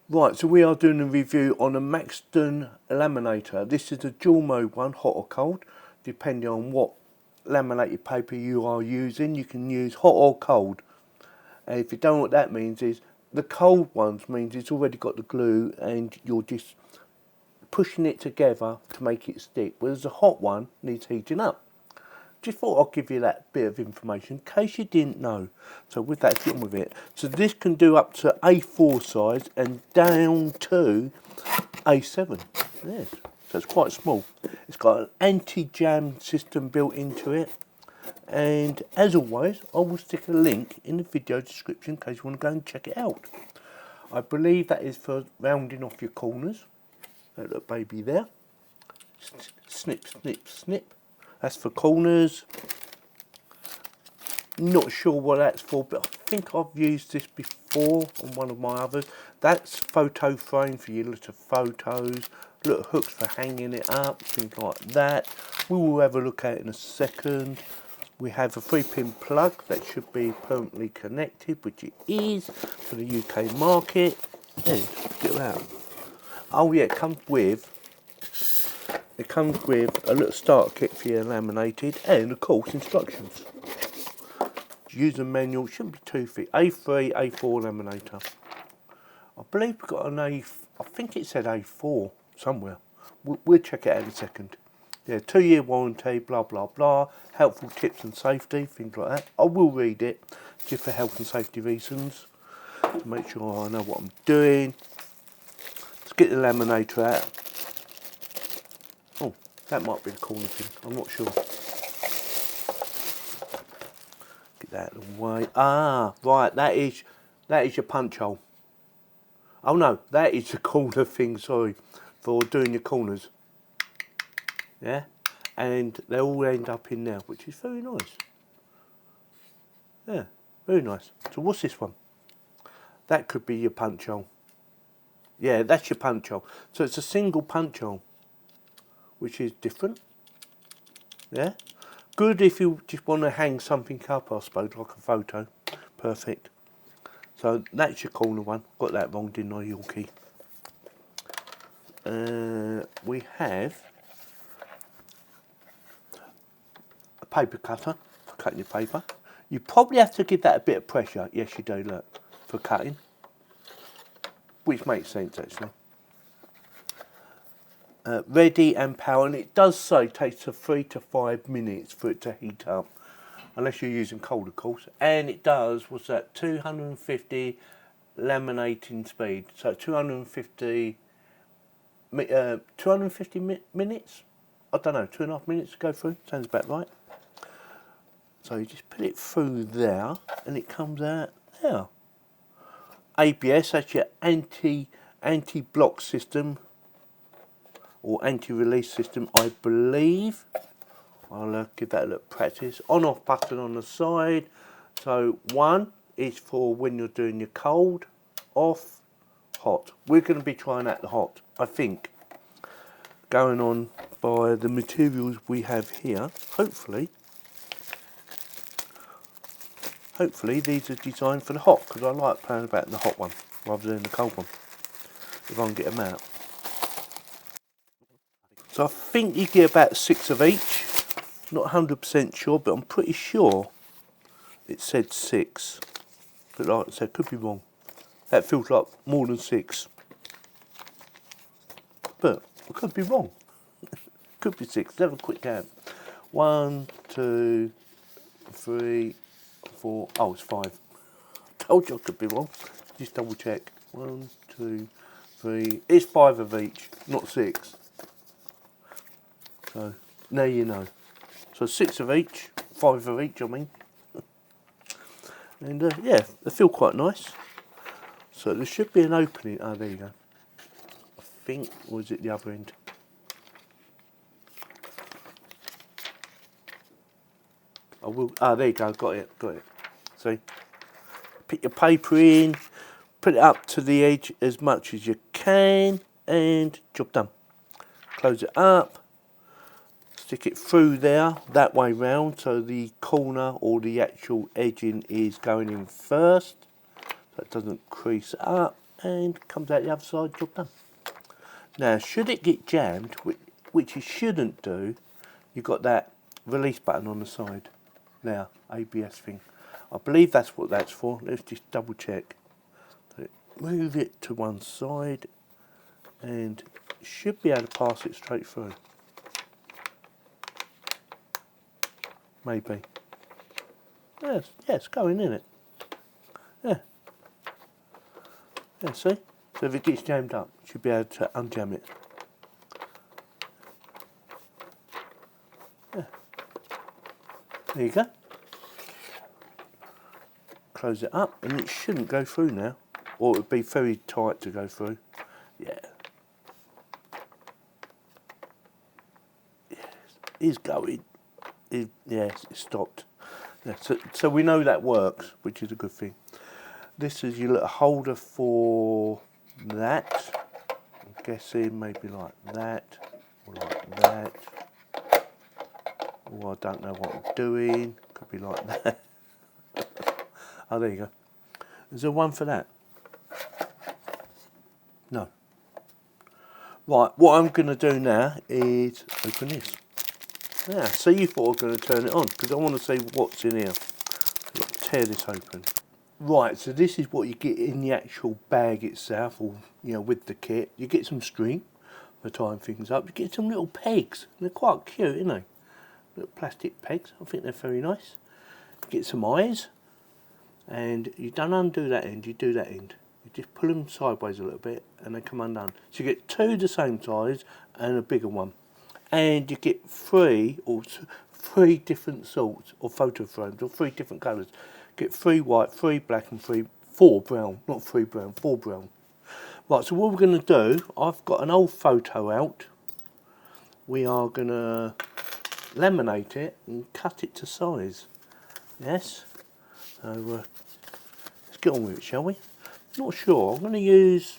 Right, so we are doing a review on a Maxton laminator. This is a dual mode one, hot or cold, depending on what laminated paper you are using. You can use hot or cold. And if you don't know what that means is, the cold ones means it's already got the glue and you're just pushing it together to make it stick, whereas the hot one needs heating up. Just thought I'd give you that bit of information in case you didn't know. So with that, get on with it. So this can do up to A4 size and down to A7. Yes, so it's quite small. It's got an anti-jam system built into it. And as always, I will stick a link in the video description in case you want to go and check it out. I believe that is for rounding off your corners. That little baby there. Snip, snip, snip. That's for corners. Not sure what that's for, but I think I've used this before on one of my others. That's photo frame for your little photos, little hooks for hanging it up, things like that. We will have a look at it in a second. We have a 3-pin plug that should be permanently connected, which it is for the UK market. And get it out. Oh yeah, it comes with a little starter kit for your laminated and of course instructions. User manual, shouldn't be too thick. A3, A4 laminator. I believe we've got an I think it said A4 somewhere. We'll check it out in a second. Yeah, 2-year warranty, blah blah blah. Helpful tips and safety, things like that. I will read it just for health and safety reasons, to make sure I know what I'm doing. Let's get the laminator out. Oh, that might be the corner thing, I'm not sure. Get that out of the way. Ah, right, that is your punch hole. Oh no, that is the corner thing, sorry, for doing your corners. Yeah, and they all end up in there, which is very nice. Yeah, very nice. So what's this one? That could be your punch hole. Yeah, that's your punch hole. So it's a single punch hole, which is different. Yeah, good if you just want to hang something up, I suppose, like a photo. Perfect. So that's your corner one. Got that wrong, didn't I, Yorkie? We have a paper cutter for cutting your paper. You probably have to give that a bit of pressure. Yes, you do, look, for cutting. Which makes sense, actually. Ready and power, and it does say it takes 3 to 5 minutes for it to heat up, unless you're using cold, of course. And it does, what's that, 250 laminating speed. So 250 minutes? I don't know, 2.5 minutes to go through, sounds about right. So you just put it through there, and it comes out there. ABS, that's your anti-block system, or anti-release system, I believe. I'll give that a little practice. On-off button on the side. So one is for when you're doing your cold, off, hot. We're going to be trying out the hot, I think. Going on by the materials we have here, hopefully these are designed for the hot, because I like playing about in the hot one rather than the cold one, if I can get them out. So I think you get about 6 of each. Not 100% sure, but I'm pretty sure it said 6. But like I said, could be wrong. That feels like more than 6. But I could be wrong. Could be 6. Let's have a quick count. 1, 2, 3, 4. Oh, it's 5. Told you I could be wrong. Just double check. 1, 2, 3. It's 5 of each, not 6. So now you know. So 6 of each, 5 of each, I mean. And yeah, they feel quite nice. So there should be an opening. Oh, there you go. I think, or is it the other end? I will. Ah, there you go. Got it. See, put your paper in, put it up to the edge as much as you can, and job done. Close it up. Stick it through there, that way round, so the corner or the actual edging is going in first, so it doesn't crease up, and comes out the other side, job done. Now, should it get jammed, which it shouldn't do, you've got that release button on the side. Now, ABS thing. I believe that's what that's for. Let's just double check. So move it to one side and should be able to pass it straight through. Maybe. Yes, yeah, it's going, isn't it? Yeah. Yeah, see? So if it gets jammed up, you should be able to unjam it. Yeah. There you go. Close it up and it shouldn't go through now. Or it would be very tight to go through. Yeah. Yes, it's going. Yes, it stopped. Yeah, so we know that works, which is a good thing. This is your little holder for that. I'm guessing maybe like that, or like that. Or I don't know what I'm doing. Could be like that. Oh, there you go. Is there one for that? No. Right, what I'm going to do now is open this. Yeah, so you thought I was going to turn it on, because I want to see what's in here. So tear this open. Right, so this is what you get in the actual bag itself, or with the kit. You get some string for tying things up. You get some little pegs. They're quite cute, aren't they? Little plastic pegs. I think they're very nice. You get some eyes, and you don't undo that end. You do that end. You just pull them sideways a little bit, and they come undone. So you get two the same size and a bigger one. And you get three different sorts of photo frames, or three different colours. Get 3 white, 3 black and 4 brown, not 3 brown, 4 brown. Right, so what we're going to do, I've got an old photo out. We are going to laminate it and cut it to size. Yes? So let's get on with it, shall we? Not sure. I'm going to use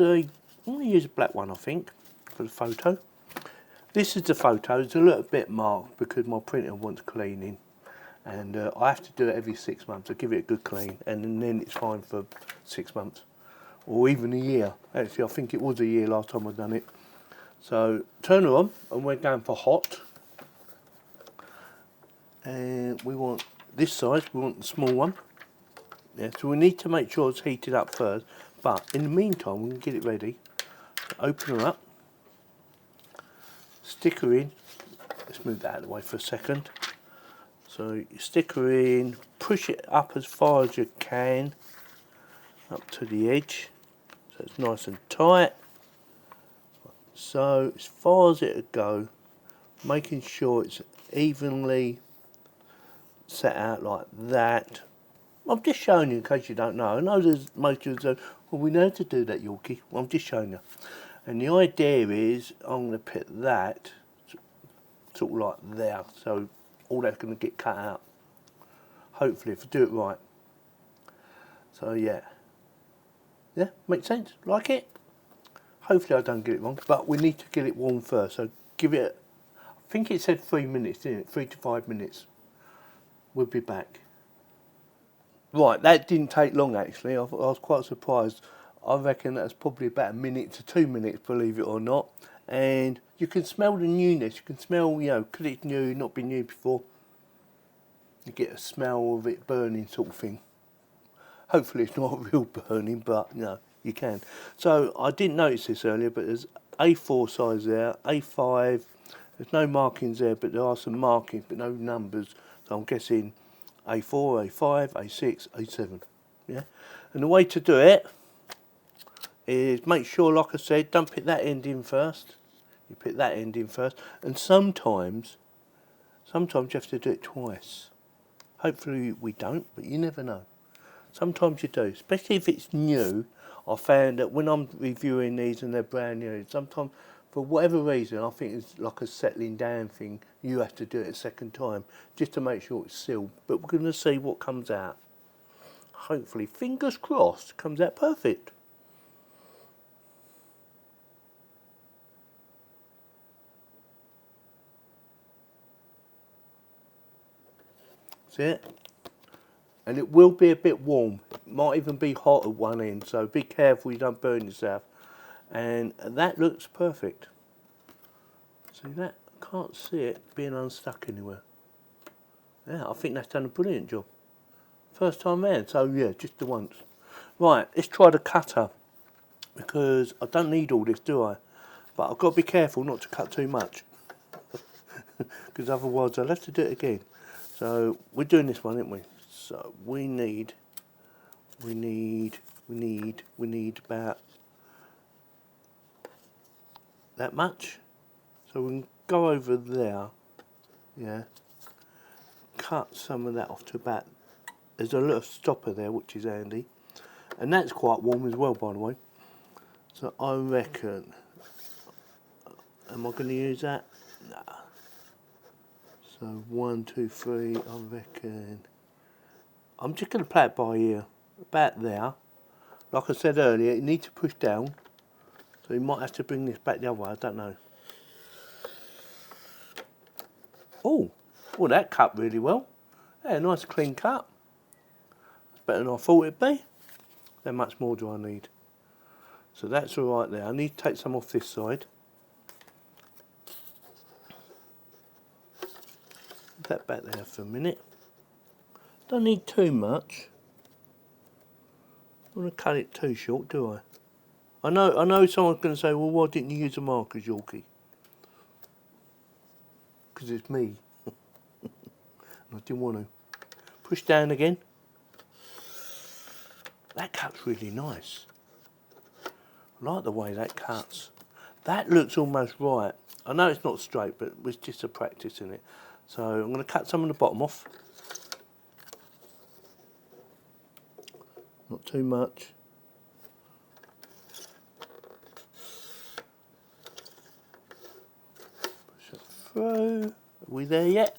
a black one, I think, for the photo. This is the photo. It's a little bit marked because my printer wants cleaning, and I have to do it every 6 months. I give it a good clean, and then it's fine for 6 months, or even a year. Actually, I think it was a year last time I've done it. So turn her on, and we're going for hot. And we want this size. We want the small one. Yeah. So we need to make sure it's heated up first. But in the meantime, we can get it ready. Open her up. Stick her in. Let's move that out of the way for a second. So you stick her in, push it up as far as you can, up to the edge, so it's nice and tight. So as far as it'll go, making sure it's evenly set out like that. I'm just showing you in case you don't know. I know there's most of you say, well, we know how to do that, Yorkie. Well, I'm just showing you. And the idea is I'm going to put that sort of like there, so all that's going to get cut out. Hopefully, if I do it right. So yeah. Yeah, makes sense? Like it? Hopefully I don't get it wrong, but we need to get it warm first. So give it, I think it said 3 minutes, didn't it? 3 to 5 minutes. We'll be back. Right, that didn't take long actually. I was quite surprised. I reckon that's probably about 1 minute to 2 minutes, believe it or not. And you can smell the newness. You can smell, because it's new, not been new before. You get a smell of it burning sort of thing. Hopefully it's not real burning, but you can. So I didn't notice this earlier, but there's A4 size there, A5. There's no markings there, but there are some markings, but no numbers. So I'm guessing A4, A5, A6, A7. Yeah. And the way to do it is make sure, like I said, don't pick that end in first. You pick that end in first, and sometimes you have to do it twice. Hopefully we don't, but you never know. Sometimes you do, especially if it's new. I found that when I'm reviewing these and they're brand new, sometimes for whatever reason, I think it's like a settling down thing. You have to do it a second time just to make sure it's sealed. But we're going to see what comes out. Hopefully, fingers crossed, comes out perfect. See it? And it will be a bit warm. might even be hot at one end, so be careful you don't burn yourself. And that looks perfect. See that? Can't see it being unstuck anywhere. Yeah, I think that's done a brilliant job. First time round, so yeah, just the once. Right, let's try the cutter, because I don't need all this, do I? But I've got to be careful not to cut too much, because otherwise I'll have to do it again. So we're doing this one, aren't we? So we need about that much. So we can go over there, yeah, cut some of that off to about, there's a little stopper there which is handy, and that's quite warm as well, by the way. So I reckon, am I going to use that? Nah. So 1, 2, 3, I reckon, I'm just going to play it by ear, about there. Like I said earlier, you need to push down, so you might have to bring this back the other way, I don't know. Oh, well that cut really well. Yeah, nice clean cut. It's better than I thought it'd be. How much more do I need? So that's all right there. I need to take some off this side. Put that back there for a minute. Don't need too much. I don't want to cut it too short, do I? I know someone's going to say, well, why didn't you use a marker, Yorkie? Because it's me. I didn't want to. Push down again. That cut's really nice. I like the way that cuts. That looks almost right. I know it's not straight, but it's just a practice in it. So I'm going to cut some of the bottom off. Not too much. Push it through. Are we there yet?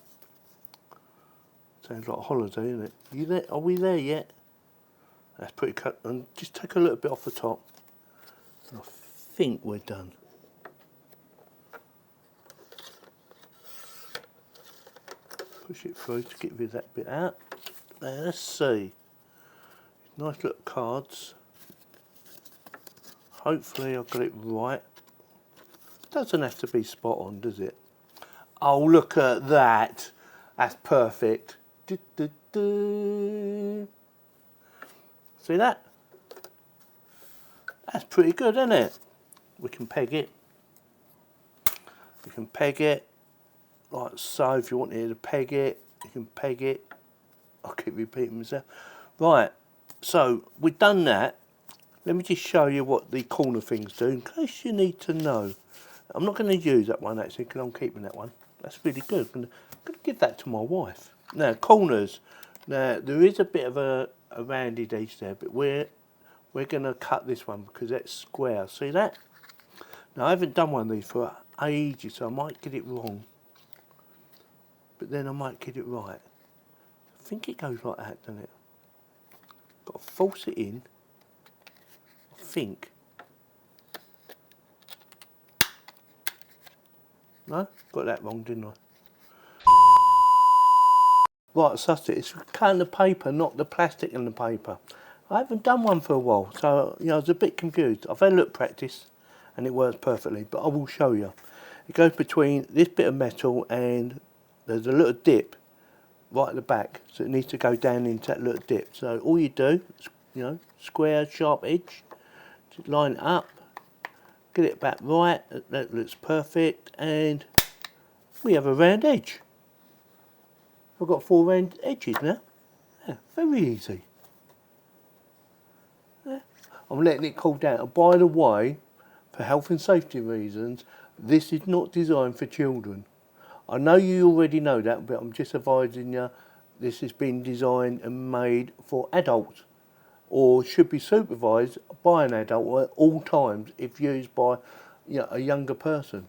Sounds like a holiday, isn't it? You there? Are we there yet? That's pretty cut. And just take a little bit off the top. And I think we're done. Push it through to get rid of that bit out. Now let's see. Nice little cards. Hopefully I've got it right. Doesn't have to be spot on, does it? Oh, look at that. That's perfect. Do, do, do. See that? That's pretty good, isn't it? We can peg it. We can peg it like so. If you wanted to peg it, you can peg it. I keep repeating myself. Right, so we've done that. Let me just show you what the corner things do, in case you need to know. I'm not going to use that one actually, because I'm keeping that one. That's really good. I'm going to give that to my wife. Now, corners. Now, there is a bit of a rounded edge there, but we're going to cut this one because that's square. See that? Now, I haven't done one of these for ages, so I might get it wrong. But then I might get it right. I think it goes like that, doesn't it? Got to force it in. I think. No? Got that wrong, didn't I? Right, sussed it. It's cutting the paper, not the plastic in the paper. I haven't done one for a while, so I was a bit confused. I've had a look practice, and it works perfectly, but I will show you. It goes between this bit of metal and there's a little dip right at the back, so it needs to go down into that little dip. So all you do is, square, sharp edge, just line it up, get it back right, that looks perfect, and we have a round edge. I've got 4 round edges now. Yeah, very easy. Yeah. I'm letting it cool down. And by the way, for health and safety reasons, this is not designed for children. I know you already know that, but I'm just advising you, this has been designed and made for adults, or should be supervised by an adult at all times if used by a younger person.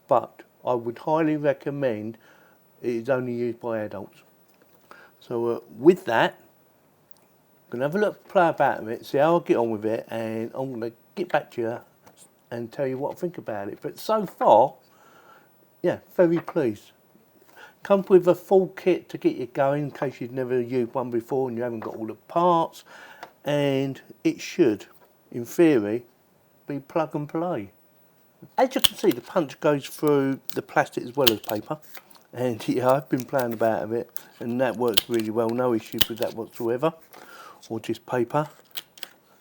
But I would highly recommend it is only used by adults. So with that, I'm going to have a look, play about with it, see how I get on with it, and I'm going to get back to you and tell you what I think about it. But so far, yeah, very pleased. Comes with a full kit to get you going in case you've never used one before and you haven't got all the parts. and it should, in theory, be plug and play. As you can see, the punch goes through the plastic as well as paper, and yeah, I've been playing about with it, and that works really well, no issues with that whatsoever, or just paper.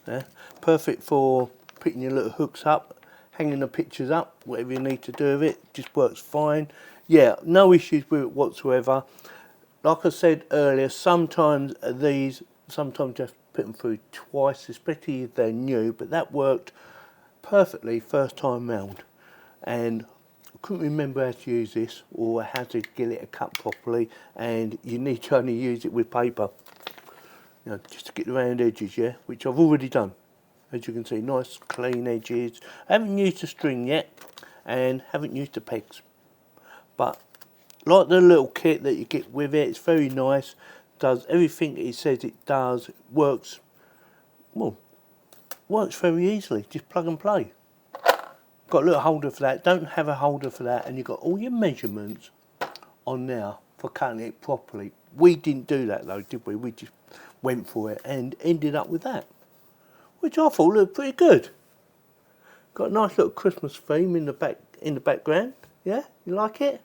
Yeah. Perfect for putting your little hooks up, hanging the pictures up, whatever you need to do with it, just works fine. Yeah, no issues with it whatsoever. Like I said earlier, sometimes you have to put them through twice, especially if they're new, but that worked perfectly first time round. And I couldn't remember how to use this or how to get it cut properly, and you need to only use it with paper. You know, just to get the round edges, yeah, which I've already done. As you can see, nice clean edges. I haven't used the string yet, and haven't used the pegs. But like the little kit that you get with it, it's very nice. Does everything it says it does. Works, well, works very easily. Just plug and play. Got a little holder for that. Don't have a holder for that, and you've got all your measurements on there for cutting it properly. We didn't do that though, did we? We just went for it and ended up with that, which I thought looked pretty good. Got a nice little Christmas theme in the background. Yeah, you like it?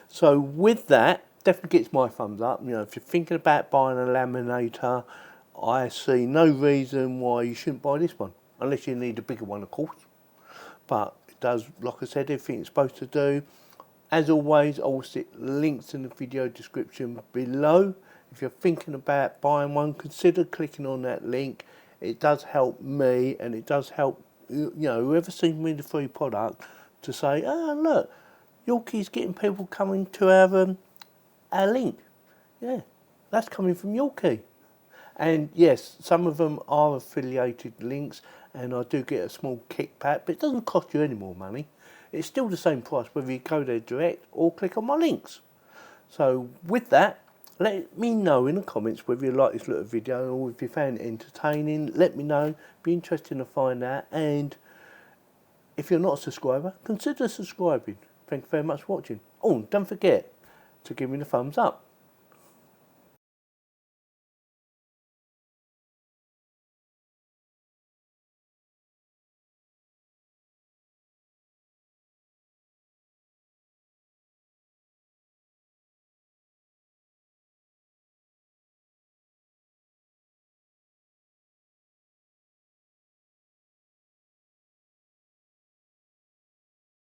So with that, definitely gets my thumbs up. You know, if you're thinking about buying a laminator, I see no reason why you shouldn't buy this one, unless you need a bigger one, of course. But it does, like I said, everything it's supposed to do. As always, I will stick links in the video description below. If you're thinking about buying one, consider clicking on that link. It does help me, and it does help, you know, whoever sends me the free product to say, oh look, Yorkie's getting people coming to our link. Yeah, that's coming from Yorkie. And yes, some of them are affiliated links, and I do get a small kickback, but it doesn't cost you any more money. It's still the same price whether you go there direct or click on my links. So with that, let me know in the comments whether you like this little video or if you found it entertaining. Let me know, be interested to find out, and if you're not a subscriber, consider subscribing. Thank you very much for watching. Oh, and don't forget to give me the thumbs up.